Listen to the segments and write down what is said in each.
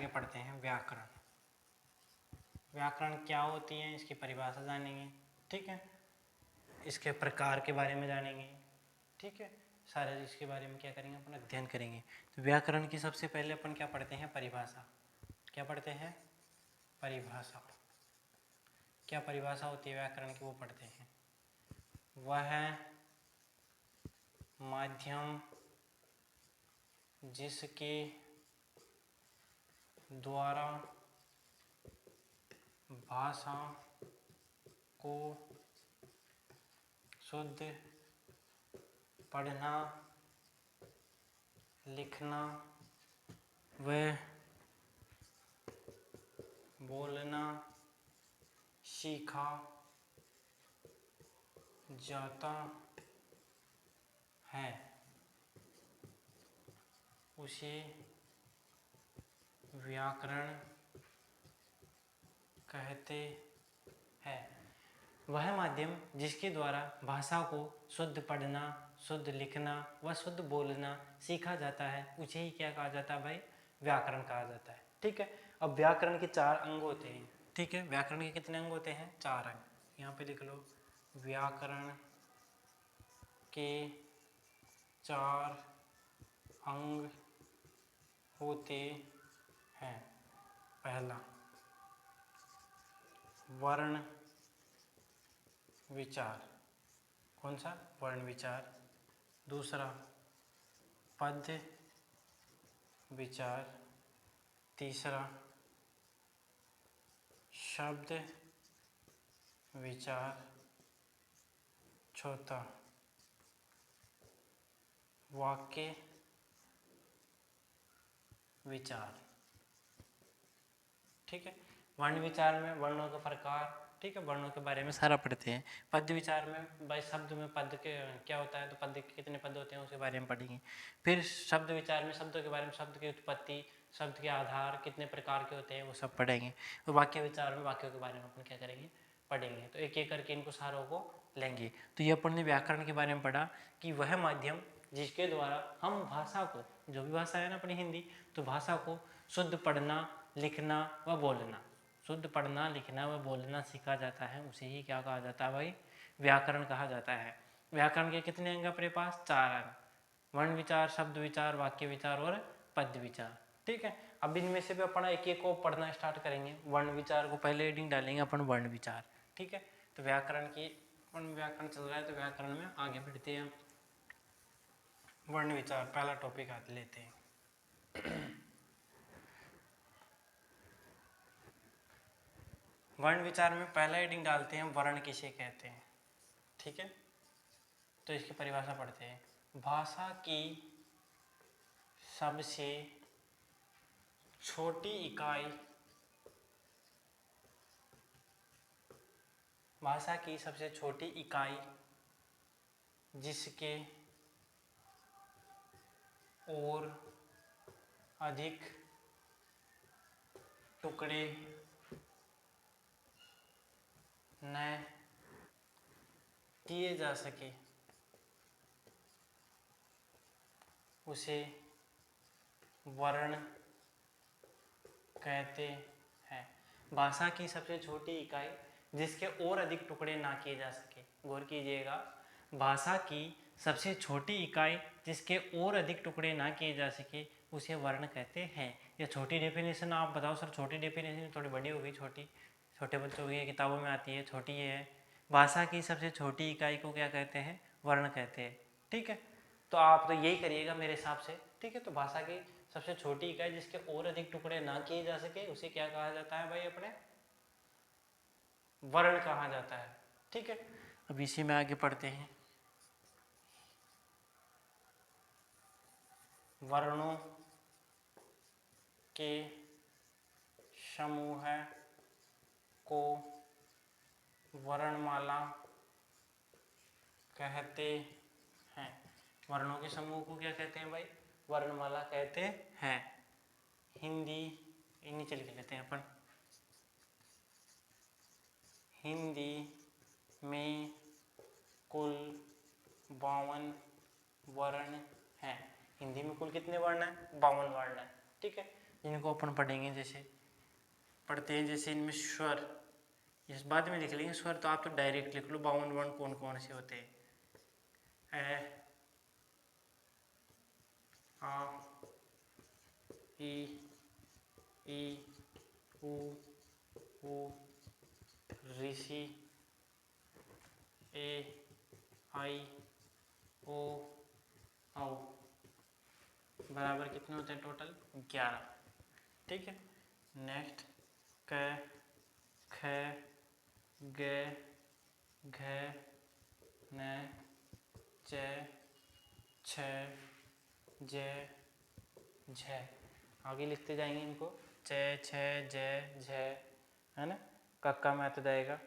आगे पढ़ते हैं व्याकरण। व्याकरण क्या होती है इसकी परिभाषा जानेंगे, ठीक है, इसके प्रकार के बारे में जानेंगे, ठीक है, सारे इसके बारे में क्या करेंगे अपन अध्ययन करेंगे। तो व्याकरण की सबसे पहले अपन क्या पढ़ते हैं, परिभाषा। क्या पढ़ते हैं, परिभाषा। क्या परिभाषा होती है व्याकरण की वो पढ़ते हैं। वह माध्यम जिसके द्वारा भाषा को शुद्ध पढ़ना लिखना व बोलना सीखा जाता है उसे व्याकरण कहते हैं। वह माध्यम जिसके द्वारा भाषा को शुद्ध पढ़ना, शुद्ध लिखना व शुद्ध बोलना सीखा जाता है उसे ही क्या कहा जाता है भाई, व्याकरण कहा जाता है, ठीक है। अब व्याकरण के 4 अंग होते हैं, ठीक है। व्याकरण के कितने अंग होते हैं, 4 अंग। यहाँ पे लिख लो, व्याकरण के 4 अंग होते हैं। पहला वर्ण विचार। कौन सा, वर्ण विचार। दूसरा पद विचार। तीसरा शब्द विचार। चौथा वाक्य विचार, ठीक है। वर्ण विचार में वर्णों का प्रकार, ठीक है, वर्णों के बारे में सारा पढ़ते हैं। पद विचार में भाई शब्द में पद के क्या होता है, तो पद के कितने पद होते हैं उसके बारे में पढ़ेंगे। फिर शब्द विचार में शब्दों के बारे में, शब्द की उत्पत्ति, शब्द के आधार कितने प्रकार के होते हैं वो सब पढ़ेंगे। और वाक्य विचार में वाक्यों के बारे में अपन क्या करेंगे, पढ़ेंगे। तो एक एक करके इनको सारों को लेंगे। तो ये अपन ने व्याकरण के बारे में पढ़ा कि वह माध्यम जिसके द्वारा हम भाषा को, जो भी भाषा है ना अपनी हिंदी, तो भाषा को शुद्ध पढ़ना लिखना व बोलना, शुद्ध पढ़ना लिखना व बोलना सीखा जाता है उसे ही क्या कहा जाता है भाई, व्याकरण कहा जाता है। व्याकरण के कितने अंग अपने पास, 4 अंग। वर्ण विचार, शब्द विचार, वाक्य विचार और पद विचार, ठीक है। अब इनमें से भी अपन एक एक को पढ़ना स्टार्ट करेंगे। वर्ण विचार को पहले हेडिंग डालेंगे अपन, वर्ण विचार, ठीक है। तो व्याकरण की, व्याकरण चल रहा है तो व्याकरण में आगे बढ़ते हैं। वर्ण विचार पहला टॉपिक आज लेते हैं। वर्ण विचार में पहला हेडिंग डालते हैं, वर्ण किसे कहते हैं, ठीक है। तो इसकी परिभाषा पढ़ते हैं। भाषा की सबसे छोटी इकाई, भाषा की सबसे छोटी इकाई जिसके और अधिक टुकड़े न किए जा सके उसे वर्ण कहते हैं। भाषा की सबसे छोटी इकाई जिसके और अधिक टुकड़े ना किए जा सके, गौर कीजिएगा, भाषा की सबसे छोटी इकाई जिसके और अधिक टुकड़े ना किए जा सके उसे वर्ण कहते हैं। ये छोटी डेफिनेशन आप बताओ सर, छोटी डेफिनेशन थोड़ी बड़ी होगी, छोटी छोटे बच्चों की किताबों में आती है, छोटी ये है। भाषा की सबसे छोटी इकाई को क्या कहते हैं, वर्ण कहते हैं, ठीक है। तो आप तो यही करिएगा मेरे हिसाब से, ठीक है। तो भाषा की सबसे छोटी इकाई जिसके और अधिक टुकड़े ना किए जा सके उसे क्या कहा जाता है भाई, अपने वर्ण कहा जाता है, ठीक है। अब इसी में आगे पढ़ते हैं। वर्णों के समूह को वर्णमाला कहते हैं। वर्णों के समूह को क्या कहते हैं भाई, वर्णमाला कहते हैं। हिंदी, नीचे लिख लेते हैं अपन, हिंदी में कुल 52 वर्ण हैं। हिंदी में कुल कितने वर्ण हैं, 52 वर्ण हैं, ठीक है। इनको अपन पढ़ेंगे। जैसे पढ़ते हैं, जैसे इनमें स्वर, इस बाद में लिख लेंगे स्वर, तो आप तो डायरेक्ट लिख लो 52 वर्ण कौन कौन से होते हैं। ए, आ, ई, उ, ऋषि, ए, आई, ओ, औ, बराबर कितने होते हैं टोटल 11। ठीक है। नेक्स्ट क, ख, ग, घ, न, च, छ, ज, झ। आगे लिखते जाएंगे इनको, च, छ, ज, झ, है ना। कक्का में आता जाएगा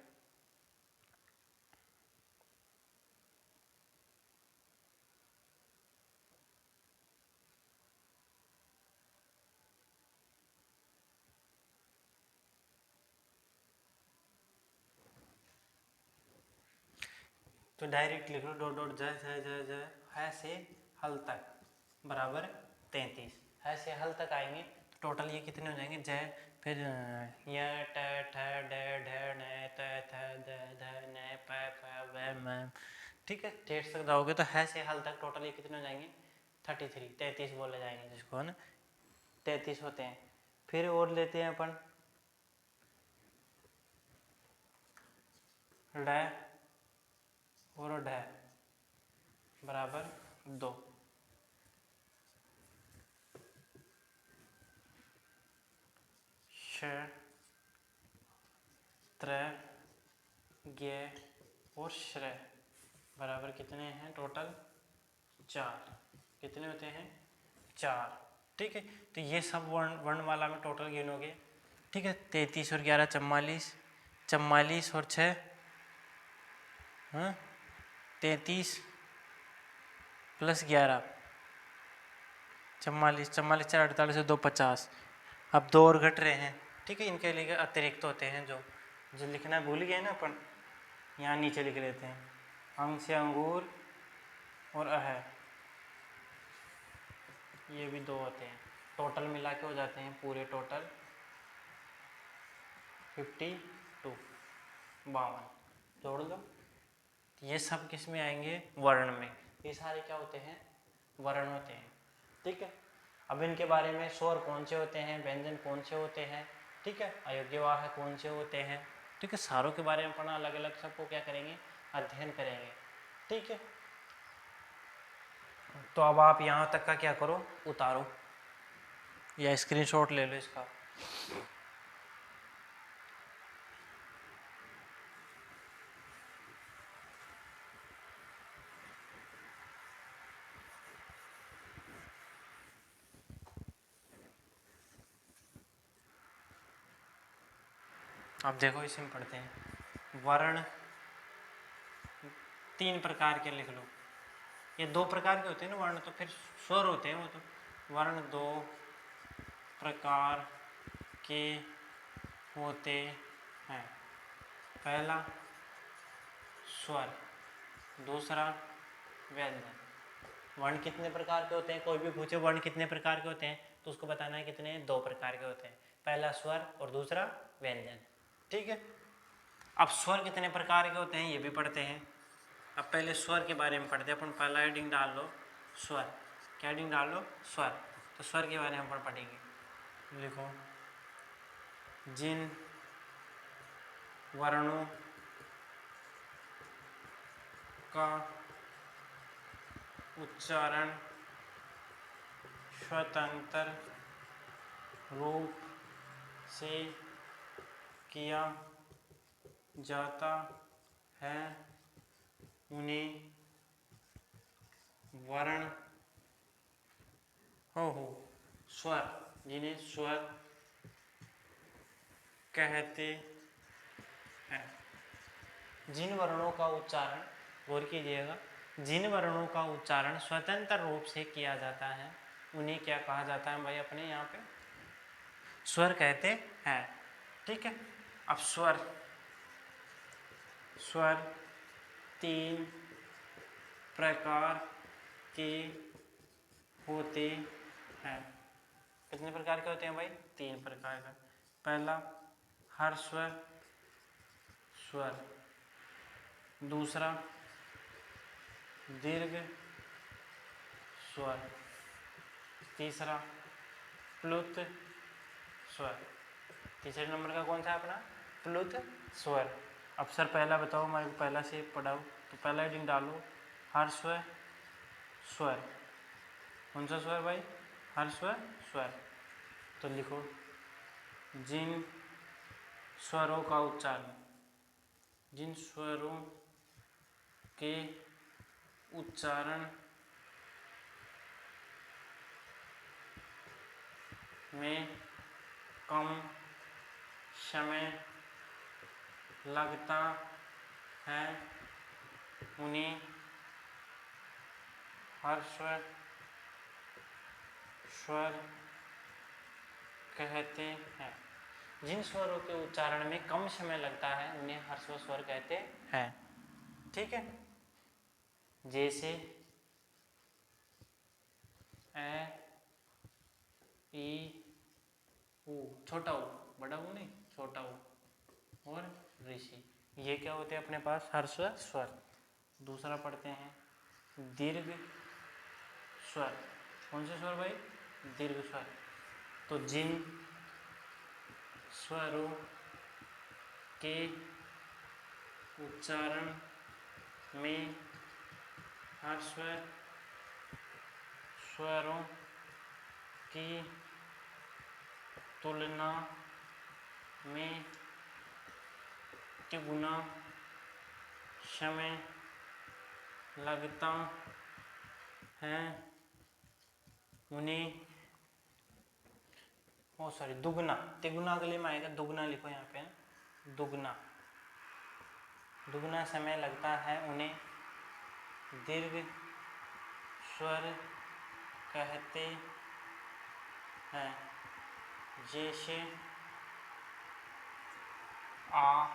तो डायरेक्ट लिख लो डॉट डॉट ज ज ज ज, है से हल तक बराबर 33। है से हल तक आएंगे तो टोटल ये कितने हो जाएंगे, ज, फिर य, ट, ठ, ड, ढ, न, त, थ, द, ध, न, प, फ, व, म। ठीक है। 63 तक जाओगे तो है से हल तक टोटल ये कितने हो जाएंगे 33, 33 बोले जाएंगे जिसको, है ना। 33 होते हैं। फिर और लेते हैं अपन ड और ढ बराबर 2। श, त्र, ज्ञ और श्र बराबर कितने हैं टोटल 4। कितने होते हैं 4। ठीक है। तो ये सब वर्णमाला में टोटल गिनोगे। ठीक है। 33 और 11 44, 44 और 6 33 प्लस 11 44, 44 4 48 और 2 50। अब 2 और घट रहे हैं। ठीक है। इनके लिए अतिरिक्त होते हैं जो जो लिखना भूल गए ना अपन, यहाँ नीचे लिख लेते हैं। अंग से अंगूर और अह, ये भी 2 होते हैं। टोटल मिला के हो जाते हैं पूरे टोटल 52, 52 जोड़ लो। ये सब किस में आएंगे वर्ण में। ये सारे क्या होते हैं वर्ण होते हैं। ठीक है। अब इनके बारे में स्वर कौन से होते हैं, व्यंजन कौन से होते हैं, ठीक है, अयोग्यवाह कौन से होते हैं, ठीक है, सारों के बारे में पढ़ना, अलग अलग सबको क्या करेंगे अध्ययन करेंगे। ठीक है। तो अब आप यहाँ तक का क्या करो उतारो या स्क्रीनशॉट ले लो इसका। अब देखो इसमें पढ़ते हैं वर्ण 3 प्रकार के लिख लो। ये 2 प्रकार के होते हैं ना वर्ण, तो फिर स्वर होते हैं वो तो। वर्ण 2 प्रकार के होते हैं। पहला स्वर, दूसरा व्यंजन। वर्ण कितने प्रकार के होते हैं, कोई भी पूछे वर्ण कितने प्रकार के होते हैं तो उसको बताना है कितने 2 प्रकार के होते हैं, पहला स्वर और दूसरा व्यंजन। ठीक है। अब स्वर कितने प्रकार के होते हैं ये भी पढ़ते हैं। अब पहले स्वर के बारे में पढ़ते हैं अपन। पहला हेडिंग डाल लो स्वर, क्या हेडिंग डाल लो स्वर। तो स्वर के बारे में अपन पढ़ेंगे। लिखो जिन वर्णों का उच्चारण स्वतंत्र रूप से किया जाता है उन्हें वर्ण हो स्वर, जिन्हें स्वर कहते हैं। जिन वर्णों का उच्चारण, गौर कीजिएगा, जिन वर्णों का उच्चारण स्वतंत्र रूप से किया जाता है उन्हें क्या कहा जाता है भाई अपने यहाँ पे स्वर कहते हैं। ठीक है। अब स्वर, स्वर 3 प्रकार के होते हैं। कितने प्रकार के होते हैं भाई? 3 प्रकार का। पहला हर्स्वर स्वर, दूसरा दीर्घ स्वर, तीसरा प्लुत स्वर। तीसरे नंबर का कौन सा अपना? प्लुत स्वर। अब सर पहला बताओ, हमारे को पहला से पढ़ाओ, तो पहला हेडिंग डालो हर्स्व स्वर। कौन सा स्वर भाई? हर्स्व स्वर। तो लिखो जिन स्वरों का उच्चारण, जिन स्वरों के उच्चारण में कम समय लगता है उन्हें हर्स्व स्वर कहते हैं। जिन स्वरों के उच्चारण में कम समय लगता है उन्हें हर्स्व स्वर कहते हैं। ठीक है, जैसे ए, ई, ऊ, छोटा ऊ, बड़ा ऊ नहीं, छोटा ऊ और ऋषि, ये क्या होते हैं अपने पास? हर्स्व स्वर। दूसरा पढ़ते हैं दीर्घ स्वर। कौन से स्वर भाई? दीर्घ स्वर। तो जिन स्वरों के उच्चारण में हर्स्व स्वरों की तुलना में तिगुना समय लगता है उन्हें दुगना, तिगुना के लिए में आएगा दुगना, लिखो यहाँ पे दुगना, दुगना समय लगता है उन्हें दीर्घ स्वर कहते हैं। जैसे आ,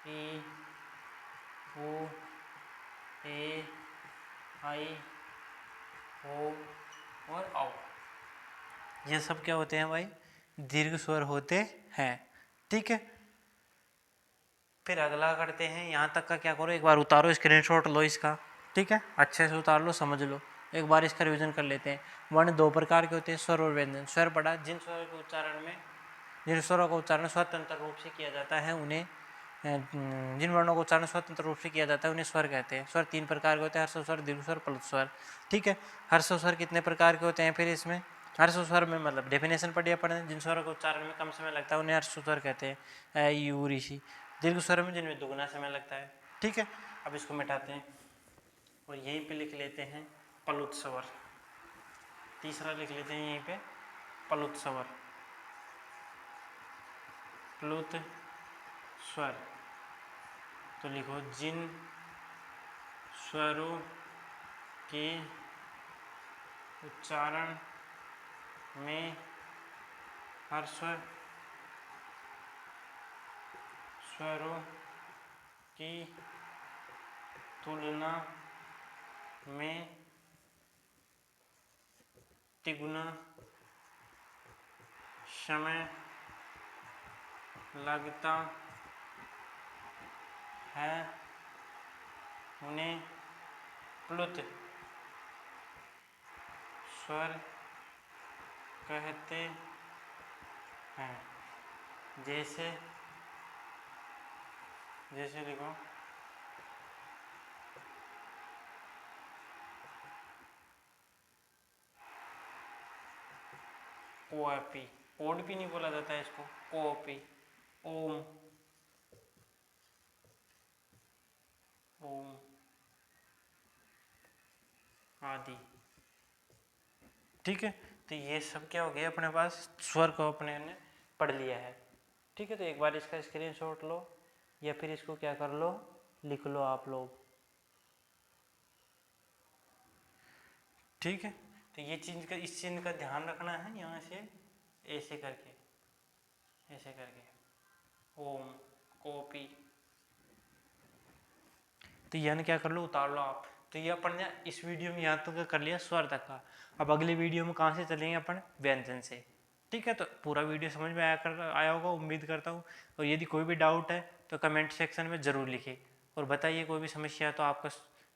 ई, ऊ, ए, आई, ओ और औ। ये सब क्या होते हैं भाई? दीर्घ स्वर होते हैं। ठीक है, फिर अगला करते हैं। यहाँ तक का क्या करो, एक बार उतारो, स्क्रीनशॉट लो इसका। ठीक है, अच्छे से उतार लो, समझ लो। एक बार इसका रिवीजन कर लेते हैं। वर्ण 2 प्रकार के होते हैं, स्वर और व्यंजन। स्वर पढ़ा, जिन स्वरों के उच्चारण में, जिन स्वरों का उच्चारण स्वतंत्र रूप से किया जाता है उन्हें, जिन वर्णों का उच्चारण स्वतंत्र रूप से किया जाता है उन्हें स्वर कहते हैं। स्वर 3 प्रकार के होते हैं, हर्स्व स्वर, दीर्घ स्वर, प्लुत स्वर। ठीक है, हर्स्व स्वर कितने प्रकार के होते हैं? फिर इसमें हर्स्व स्वर में मतलब डेफिनेशन पढ़िए अपन, जिन स्वरों के उच्चारण में कम समय लगता है उन्हें हर्स्व स्वर कहते हैं, ऐ, ई, ऊ, ऋषि। दीर्घ स्वर में जिनमें दुगुना समय लगता है। ठीक है, अब इसको मिटाते हैं और यहीं पे लिख लेते हैं प्लुत स्वर। तीसरा लिख लेते हैं यहीं पे प्लुत स्वर, प्लुत स्वर। तो लिखो जिन स्वरों के उच्चारण में हर्स्व स्वरों की तुलना में तिगुना समय लगता है उन्हें प्लुत स्वर कहते हैं। जैसे लिखो कोपी, कोड भी नहीं बोला जाता है इसको, कोपी, ओम, ओम आदि। ठीक है, तो ये सब क्या हो गया अपने पास? स्वर को अपने ने पढ़ लिया है। ठीक है, तो एक बार इसका स्क्रीनशॉट लो या फिर इसको क्या कर लो, लिख लो आप लोग। ठीक है, तो ये चीज का, इस चिन्ह का ध्यान रखना है। यहाँ से ऐसे करके, ऐसे करके ओम, कॉपी। तो यन क्या कर लो, उतार लो आप, तो ये अपन ने इस वीडियो में यहाँ तक कर लिया स्वर तक का। अब अगली वीडियो में कहाँ से चलेंगे अपन, व्यंजन से। ठीक है, तो पूरा वीडियो समझ में आया होगा उम्मीद करता हूँ। और यदि कोई भी डाउट है तो कमेंट सेक्शन में ज़रूर लिखिए और बताइए कोई भी समस्या है तो आपका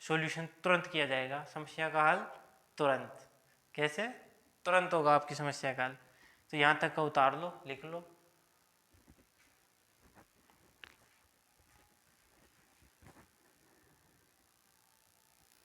सॉल्यूशन तुरंत किया जाएगा। समस्या का हल तुरंत, कैसे, तुरंत होगा आपकी समस्या का हल। तो यहाँ तक का उतार लो, लिख लो।